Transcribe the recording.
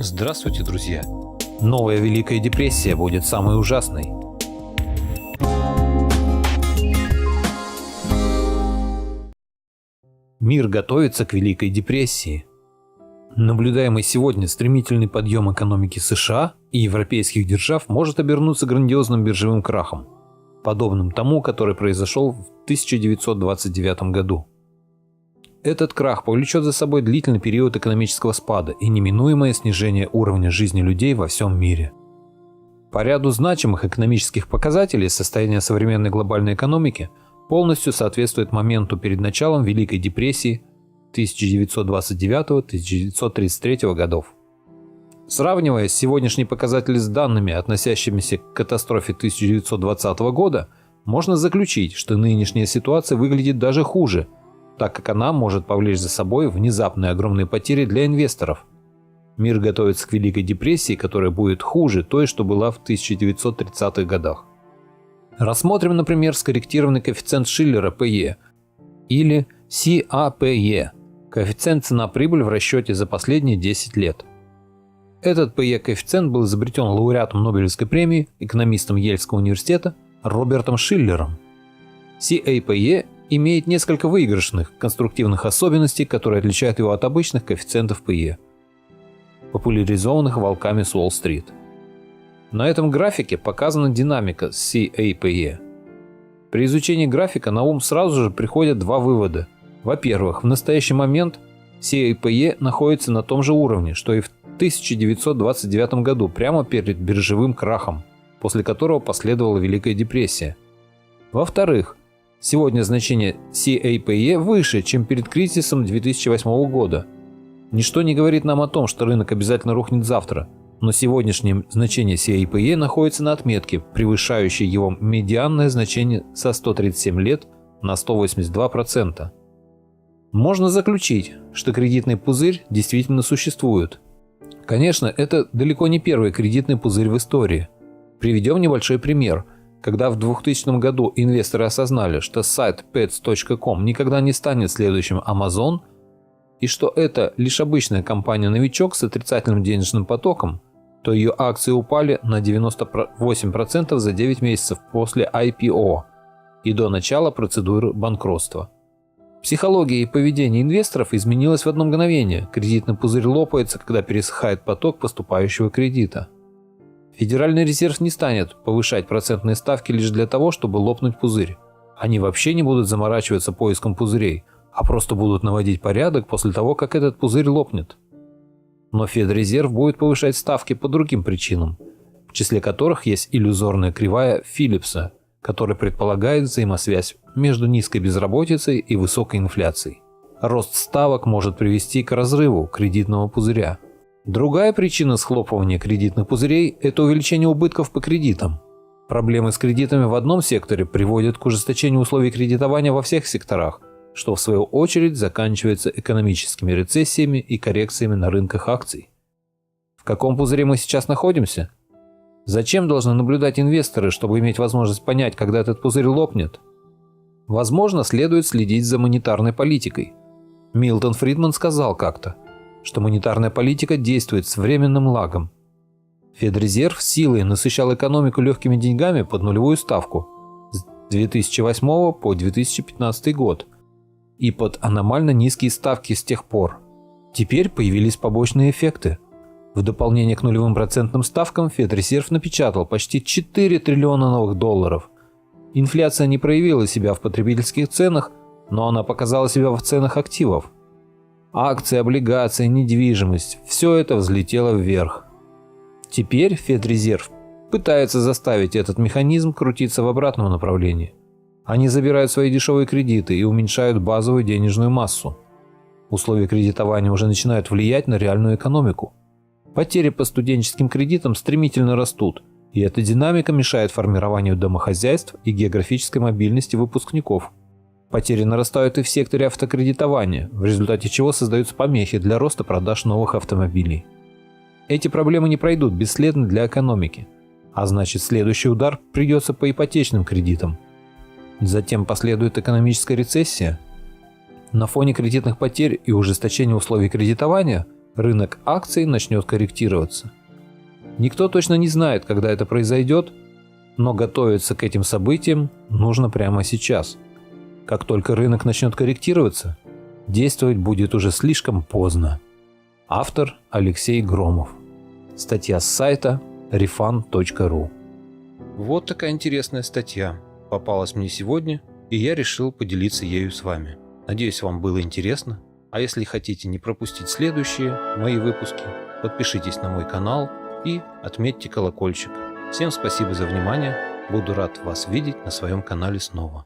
Здравствуйте, друзья! Новая Великая депрессия будет самой ужасной. Мир готовится к Великой депрессии. Наблюдаемый сегодня стремительный подъем экономики США и европейских держав может обернуться грандиозным биржевым крахом, подобным тому, который произошел в 1929 году. Этот крах повлечет за собой длительный период экономического спада и неминуемое снижение уровня жизни людей во всем мире. По ряду значимых экономических показателей состояние современной глобальной экономики полностью соответствует моменту перед началом Великой депрессии 1929-1933 годов. Сравнивая сегодняшние показатели с данными, относящимися к катастрофе 1920 года, можно заключить, что нынешняя ситуация выглядит даже хуже, так как она может повлечь за собой внезапные огромные потери для инвесторов. Мир готовится к Великой депрессии, которая будет хуже той, что была в 1930-х годах. Рассмотрим, например, скорректированный коэффициент Шиллера PE или CAPE – коэффициент цена-прибыль в расчете за последние 10 лет. Этот PE-коэффициент был изобретен лауреатом Нобелевской премии, экономистом Ельского университета Робертом Шиллером. CAPE имеет несколько выигрышных конструктивных особенностей, которые отличают его от обычных коэффициентов PE, популяризованных волками с Уолл-стрит. На этом графике показана динамика CAPE. При изучении графика на ум сразу же приходят два вывода. Во-первых, в настоящий момент CAPE находится на том же уровне, что и в 1929 году, прямо перед биржевым крахом, после которого последовала Великая депрессия. Во-вторых, сегодня значение CAPE выше, чем перед кризисом 2008 года. Ничто не говорит нам о том, что рынок обязательно рухнет завтра, но сегодняшнее значение CAPE находится на отметке, превышающей его медианное значение со 137 лет на 182%. Можно заключить, что кредитный пузырь действительно существует. Конечно, это далеко не первый кредитный пузырь в истории. Приведем небольшой пример. Когда в 2000 году инвесторы осознали, что сайт pets.com никогда не станет следующим Amazon, и что это лишь обычная компания-новичок с отрицательным денежным потоком, то ее акции упали на 98% за 9 месяцев после IPO и до начала процедуры банкротства. Психология и поведение инвесторов изменилось в одно мгновение. Кредитный пузырь лопается, когда пересыхает поток поступающего кредита. Федеральный резерв не станет повышать процентные ставки лишь для того, чтобы лопнуть пузырь. Они вообще не будут заморачиваться поиском пузырей, а просто будут наводить порядок после того, как этот пузырь лопнет. Но Федрезерв будет повышать ставки по другим причинам, в числе которых есть иллюзорная кривая Филлипса, которая предполагает взаимосвязь между низкой безработицей и высокой инфляцией. Рост ставок может привести к разрыву кредитного пузыря. Другая причина схлопывания кредитных пузырей – это увеличение убытков по кредитам. Проблемы с кредитами в одном секторе приводят к ужесточению условий кредитования во всех секторах, что в свою очередь заканчивается экономическими рецессиями и коррекциями на рынках акций. В каком пузыре мы сейчас находимся? Зачем должны наблюдать инвесторы, чтобы иметь возможность понять, когда этот пузырь лопнет? Возможно, следует следить за монетарной политикой. Милтон Фридман сказал как-то, что монетарная политика действует с временным лагом. Федрезерв силой насыщал экономику легкими деньгами под нулевую ставку с 2008 по 2015 год и под аномально низкие ставки с тех пор. Теперь появились побочные эффекты. В дополнение к нулевым процентным ставкам Федрезерв напечатал почти 4 триллиона новых долларов. Инфляция не проявила себя в потребительских ценах, но она показала себя в ценах активов. Акции, облигации, недвижимость – все это взлетело вверх. Теперь Федрезерв пытается заставить этот механизм крутиться в обратном направлении. Они забирают свои дешевые кредиты и уменьшают базовую денежную массу. Условия кредитования уже начинают влиять на реальную экономику. Потери по студенческим кредитам стремительно растут, и эта динамика мешает формированию домохозяйств и географической мобильности выпускников. Потери нарастают и в секторе автокредитования, в результате чего создаются помехи для роста продаж новых автомобилей. Эти проблемы не пройдут бесследно для экономики, а значит, следующий удар придется по ипотечным кредитам. Затем последует экономическая рецессия. На фоне кредитных потерь и ужесточения условий кредитования рынок акций начнет корректироваться. Никто точно не знает, когда это произойдет, но готовиться к этим событиям нужно прямо сейчас. Как только рынок начнет корректироваться, действовать будет уже слишком поздно. Автор Алексей Громов. Статья с сайта refund.ru. Вот такая интересная статья попалась мне сегодня, и я решил поделиться ею с вами. Надеюсь, вам было интересно. А если хотите не пропустить следующие мои выпуски, подпишитесь на мой канал и отметьте колокольчик. Всем спасибо за внимание. Буду рад вас видеть на своем канале снова.